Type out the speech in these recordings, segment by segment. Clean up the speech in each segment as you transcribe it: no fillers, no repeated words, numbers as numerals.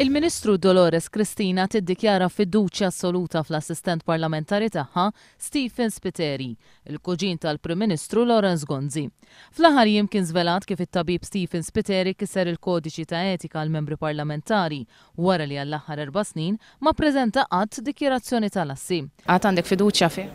Il-Ministru Dolores Cristina tiddikjara fiduċja assoluta fl-assistent parlamentari tagħha Stephen Spiteri, il-kuġin tal-Prim Ministru Lawrence Gonzi. Fl-aħħar jiem kien żvelat kif it-tabib Stephen Spiteri kisser il-kodiċi ta' etika għal membri parlamentari wara li għall-aħħar 4 snin ma ppreżenta qatt dikjarazzjoni tal-assi. Għad għandek fiduċja fih?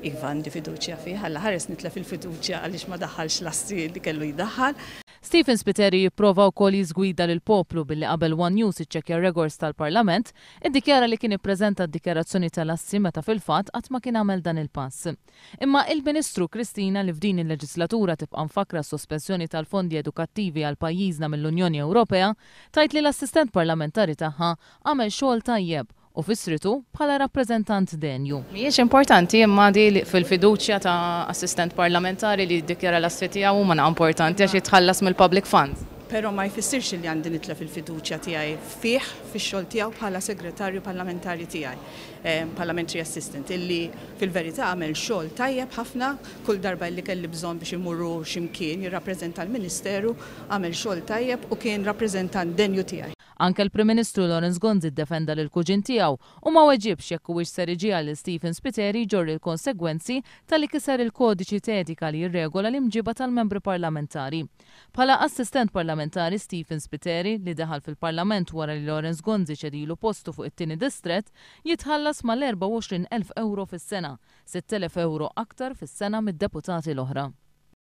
Iva għandi fiduċja fih, ħalla ħares nitlef il-fiduċja għaliex ma daħħalx l-assi li kellu jdaħħal. Stephen Spiteri jipprova wkoll jiżgwida lil poplu billi qabel One News iċċekkja records tal-Parlament, iddikjara li kien ippreżenta d-dikjarazzjoni tal-assi meta fil-fatt qatt ma kien għamel dan il-pass. Imma il-Ministru Cristina li f'din il-leġislatura tibqa' mfakra s-sospensjoni tal-fondi edukattivi għal pajjiżna mill-Unjoni Ewropea tajt li l-assistent parlamentari tagħha għamel xogħol tajjeb u fissritu bħala rappreżentant denju. Mhijiex importanti imma di fil-fiduċja ta' assistent parlamentari li ddikjara l-assi tiegħu huma importanti għax jitħallas mill-public funds. Però ma jfissirx li għandi nitlef il-fiduċja tiegħi fih fix-xogħol tiegħu bħala segretarju parlamentari tiegħi, parliamentary assistant, illi fil-verità għamel xogħol tajjeb ħafna kull darba li kelli bżonn biex imurru x'imkien jirrappreżenta l-Ministeru, għamel xogħol tajjeb u kien rappreżentant denju tiegħi. Anke l-Prim Ministru Lawrence Gonzi ddefenda lil kuġin tiegħu u ma weġibx jekk huwiex ser iġiegħ lil Stephen Spiteri jġorri l-konsegwenzi tal-li kiser il-kodiċi ta' etika li jirregola l-imġiba tal-membri parlamentari. Bħala assistent parlamentari Stephen Spiteri li daħal fil-Parlament wara li Lawrence Gonzi ċedilu postu fuq it-tieni distret jitħallas mal-24,000 euro fis-sena, 6,000 euro aktar fis-sena mid-deputati l-oħra.